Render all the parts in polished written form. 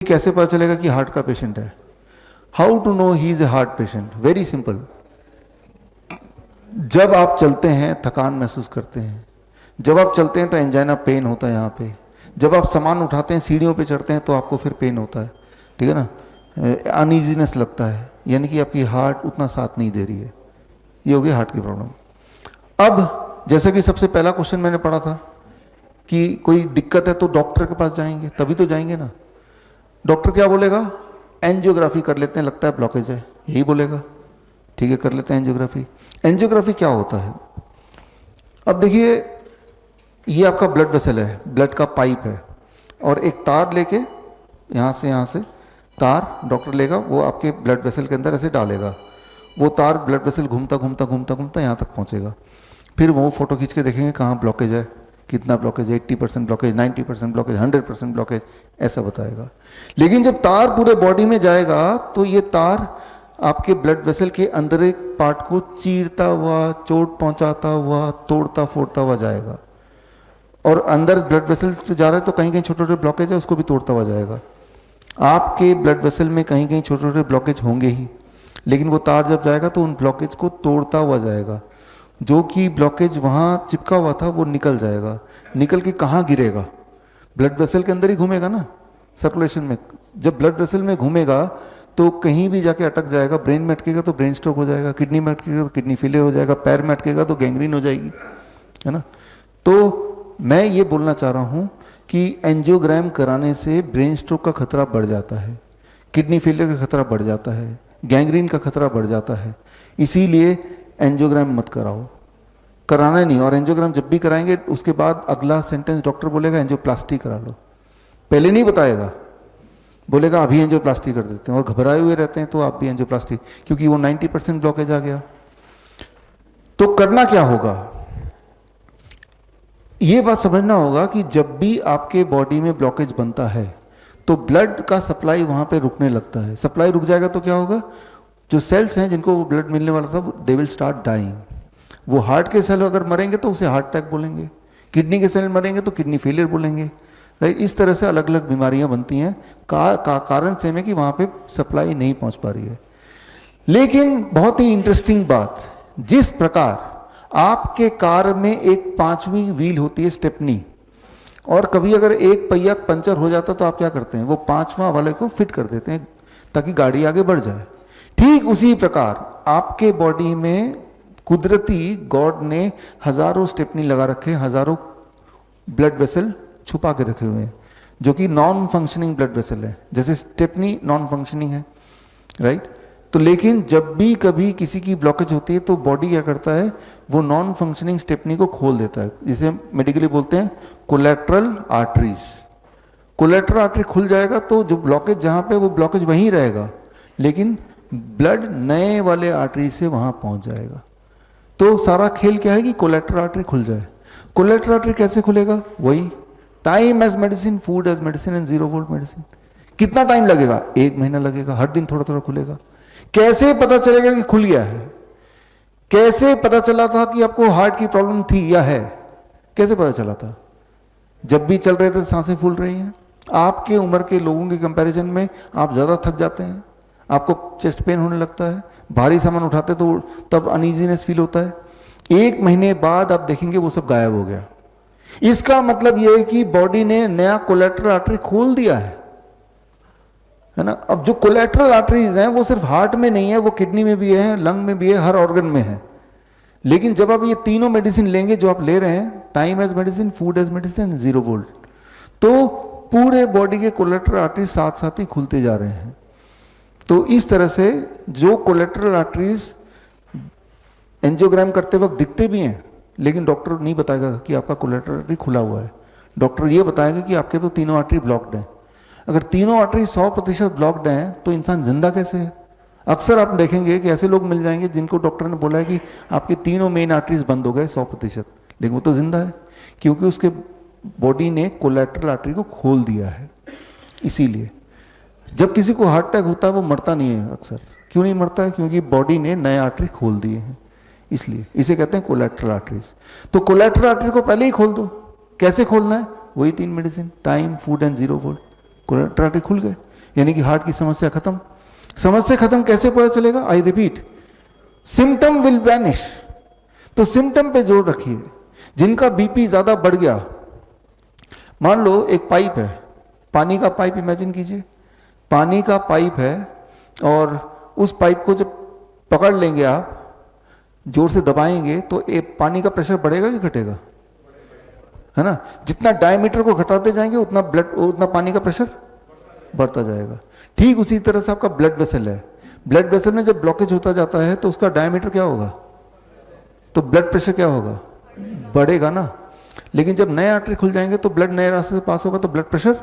कैसे पता चलेगा कि हार्ट का पेशेंट है? How to know he is a heart patient? Very simple. जब आप चलते हैं थकान महसूस करते हैं, जब आप चलते हैं तो एंजाइना पेन होता है यहाँ पे, जब आप सामान उठाते हैं सीढ़ियों पे चढ़ते हैं तो आपको फिर पेन होता है, ठीक है ना, अनईजीनेस लगता है, यानी कि आपकी हार्ट उतना साथ नहीं दे रही है। ये हो गई हार्ट की प्रॉब्लम। अब जैसे कि सबसे पहला क्वेश्चन मैंने पढ़ा था कि कोई दिक्कत है तो डॉक्टर के पास जाएंगे, तभी तो जाएंगे ना। डॉक्टर क्या बोलेगा? एंजियोग्राफी कर लेते हैं, लगता है ब्लॉकेज है, यही बोलेगा। ठीक है, कर लेते हैं एंजियोग्राफी। एंजियोग्राफी क्या होता है? अब देखिए, ये आपका ब्लड वेसल है, ब्लड का पाइप है, और एक तार लेके यहाँ से तार डॉक्टर लेगा, वो आपके ब्लड वेसल के अंदर ऐसे डालेगा। वो तार ब्लड वेसल घूमता घूमता घूमता घूमता यहाँ तक पहुँचेगा। फिर वो फोटो खींच के देखेंगे कहाँ ब्लॉकेज है, कितना ब्लॉकेज है, 80% ब्लॉकेज, 90% ब्लॉकेज, 100% ब्लॉकेज, ऐसा बताएगा। लेकिन जब तार पूरे बॉडी में जाएगा तो ये तार आपके ब्लड वेसल के अंदर एक पार्ट को चीरता हुआ, चोट पहुंचाता हुआ, तोड़ता फोड़ता हुआ जाएगा। और अंदर ब्लड वेसल जा रहा है तो कहीं कहीं छोटे छोटे ब्लॉकेज है, उसको भी तोड़ता हुआ जाएगा। आपके ब्लड वेसल में कहीं कहीं छोटे छोटे ब्लॉकेज होंगे ही, लेकिन वो तार जब जाएगा तो उन ब्लॉकेज को तोड़ता हुआ जाएगा। जो कि ब्लॉकेज वहाँ चिपका हुआ था वो निकल जाएगा। निकल के कहाँ गिरेगा? ब्लड वेसल के अंदर ही घूमेगा ना, सर्कुलेशन में। जब ब्लड वेसल में घूमेगा तो कहीं भी जाके अटक जाएगा। ब्रेन में अटकेगा तो ब्रेन स्ट्रोक हो जाएगा, किडनी में अटकेगा तो किडनी फेलियर हो जाएगा, पैर में अटकेगा तो गैंग्रीन हो जाएगी, है ना। तो मैं ये बोलना चाह रहा हूँ कि एंजियोग्राम कराने से ब्रेन स्ट्रोक का खतरा बढ़ जाता है, किडनी फेलियर का खतरा बढ़ जाता है, गैंग्रीन का खतरा बढ़ जाता है। इसीलिए एंजियोग्राम मत कराओ, कराना नहीं। और एंजियोग्राम जब भी कराएंगे उसके बाद अगला सेंटेंस डॉक्टर बोलेगा एंजियोप्लास्टी करा लो। पहले नहीं बताएगा, बोलेगा अभी एंजियोप्लास्टी कर देते हैं, और घबराए हुए रहते हैं तो आप भी एंजियोप्लास्टी, क्योंकि वो 90% ब्लॉकेज आ गया। तो करना क्या होगा? ये बात समझना होगा कि जब भी आपके बॉडी में ब्लॉकेज बनता है तो ब्लड का सप्लाई वहां पे रुकने लगता है। सप्लाई रुक जाएगा तो क्या होगा? जो सेल्स हैं जिनको वो ब्लड मिलने वाला था, दे विल स्टार्ट डाइंग। वो हार्ट के सेल अगर मरेंगे तो उसे हार्ट अटैक बोलेंगे, किडनी के सेल मरेंगे तो किडनी फेलियर बोलेंगे, राइट। इस तरह से अलग अलग बीमारियां बनती हैं कारण से में कि वहां पे सप्लाई नहीं पहुंच पा रही है। लेकिन बहुत ही इंटरेस्टिंग बात, जिस प्रकार आपके कार में एक 5वीं व्हील होती है, स्टेपनी, और कभी अगर एक पहिया पंचर हो जाता तो आप क्या करते हैं? वो 5वां वाले को फिट कर देते हैं ताकि गाड़ी आगे बढ़ जाए। ठीक उसी प्रकार आपके बॉडी में कुदरती गॉड ने हजारों स्टेपनी लगा रखे, हजारों ब्लड वेसल छुपा के रखे हुए हैं, जो कि नॉन फंक्शनिंग ब्लड वेसल है। जैसे स्टेपनी नॉन फंक्शनिंग है, राइट। तो लेकिन जब भी कभी किसी की ब्लॉकेज होती है तो बॉडी क्या करता है? वो नॉन फंक्शनिंग स्टेपनी को खोल देता है, जिसे मेडिकली बोलते हैं कोलेट्रल आर्टरीज। कोलेट्रल आर्टरी खुल जाएगा तो जो ब्लॉकेज जहां पे, वो ब्लॉकेज वहीं रहेगा, लेकिन ब्लड नए वाले आर्टरी से वहां पहुंच जाएगा। तो सारा खेल क्या है कि कोलेट्रल आर्टरी खुल जाए। कोलेट्रल आर्टरी कैसे खुलेगा? वही time as medicine, food as medicine and 0 volt medicine. कितना टाइम लगेगा? 1 महीना लगेगा, हर दिन थोड़ा थोड़ा खुलेगा। कैसे पता चलेगा कि खुल गया है? कैसे पता चला था कि आपको हार्ट की प्रॉब्लम थी या है? कैसे पता चला था? जब भी चल रहे थे सांसें फूल रही हैं। आपके उम्र के लोगों के कंपैरिजन में आप ज्यादा थक जाते हैं, आपको चेस्ट पेन होने लगता है, भारी सामान उठाते तो तब अनईजीनेस फील होता है। 1 महीने बाद आप देखेंगे वो सब गायब हो गया। इसका मतलब यह है कि बॉडी ने नया कोलेट्रल आर्टरी खोल दिया है ना। अब जो कोलेट्रल आर्टरीज हैं वो सिर्फ हार्ट में नहीं है, वो किडनी में भी है, लंग में भी है, हर ऑर्गन में है। लेकिन जब आप ये तीनों मेडिसिन लेंगे जो आप ले रहे हैं, time as medicine, food as medicine, 0 volt, तो पूरे बॉडी के कोलेट्रल आर्टरीज साथ साथ ही खुलते जा रहे हैं। तो इस तरह से जो कोलेट्रल आर्टरीज एंजियोग्राम करते वक्त दिखते भी हैं, लेकिन डॉक्टर नहीं बताएगा कि आपका कोलेट्रल आर्टरी खुला हुआ है। डॉक्टर ये बताएगा कि आपके तो तीनों आर्टरी ब्लॉक्ड हैं। अगर तीनों आर्टरी 100% ब्लॉक्ड हैं तो इंसान जिंदा कैसे है? अक्सर आप देखेंगे कि ऐसे लोग मिल जाएंगे जिनको डॉक्टर ने बोला है कि आपके तीनों मेन आर्टरीज बंद हो गए 100%, लेकिन वो तो जिंदा है, क्योंकि उसके बॉडी ने कोलेट्रल आर्टरी को खोल दिया है। इसीलिए जब किसी को हार्ट अटैक होता है वो मरता नहीं है अक्सर। क्यों नहीं मरता है? क्योंकि बॉडी ने नए आर्टरी खोल दिए हैं, इसलिए इसे कहते हैं कोलेट्रल आर्टरीज। तो कोलेट्रल आर्टरी को पहले ही खोल दो। कैसे खोलना है? वही 3 medicine, time, food and 0 volt. Collateral artery खुल गए। यानी कि हार्ट की समस्या खत्म। समस्या खत्म कैसे पता चलेगा? I repeat, symptom will vanish. तो सिम्टम पे जोर रखिए। जिनका बीपी ज्यादा बढ़ गया, मान लो एक पाइप है, पानी का पाइप इमेजिन कीजिए, पानी का पाइप है और उस पाइप को जब पकड़ लेंगे आप, जोर से दबाएंगे तो पानी का प्रेशर बढ़ेगा कि घटेगा? है ना? जितना डायमीटर को घटाते जाएंगे उतना पानी का प्रेशर बढ़ता जाएगा। ठीक उसी तरह से आपका ब्लड वेसल है, ब्लड वेसल में जब ब्लॉकेज होता जाता है तो उसका डायमीटर क्या होगा? तो ब्लड प्रेशर क्या होगा? बढ़ेगा ना। लेकिन जब नए आर्टरी खुल जाएंगे तो ब्लड नए रास्ते से पास होगा तो ब्लड प्रेशर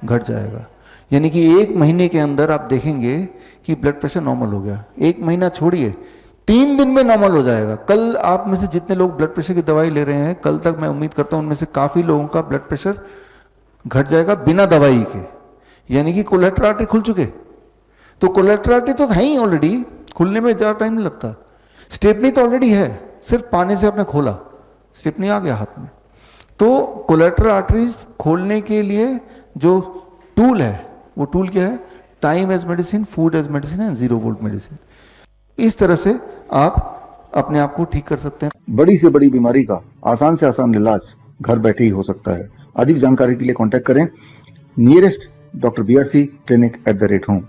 घट जाएगा। यानी कि 1 महीने के अंदर आप देखेंगे कि ब्लड प्रेशर नॉर्मल हो गया। 1 महीना छोड़िए, 3 दिन में नॉर्मल हो जाएगा। कल आप में से जितने लोग ब्लड प्रेशर की दवाई ले रहे हैं, कल तक मैं उम्मीद करता हूं उनमें से काफी लोगों का ब्लड प्रेशर घट जाएगा बिना दवाई के। यानी कि कोलेटरल आर्टरी खुल चुके। तो कोलेटरल आर्टरी तो है ही ऑलरेडी, खुलने में ज्यादा टाइम नहीं लगता। स्टेपनी तो ऑलरेडी है, सिर्फ पानी से आपने खोला, स्टेपनी आ गया हाथ में। तो कोलेटरल आर्टरीज खोलने के लिए जो टूल है, वो टूल क्या है? Time as medicine, food as medicine and 0 volt medicine. इस तरह से आप अपने आप को ठीक कर सकते हैं। बड़ी से बड़ी बीमारी का आसान से आसान इलाज घर बैठे ही हो सकता है। अधिक जानकारी के लिए कांटेक्ट करें nearest doctor BRC clinic @ home.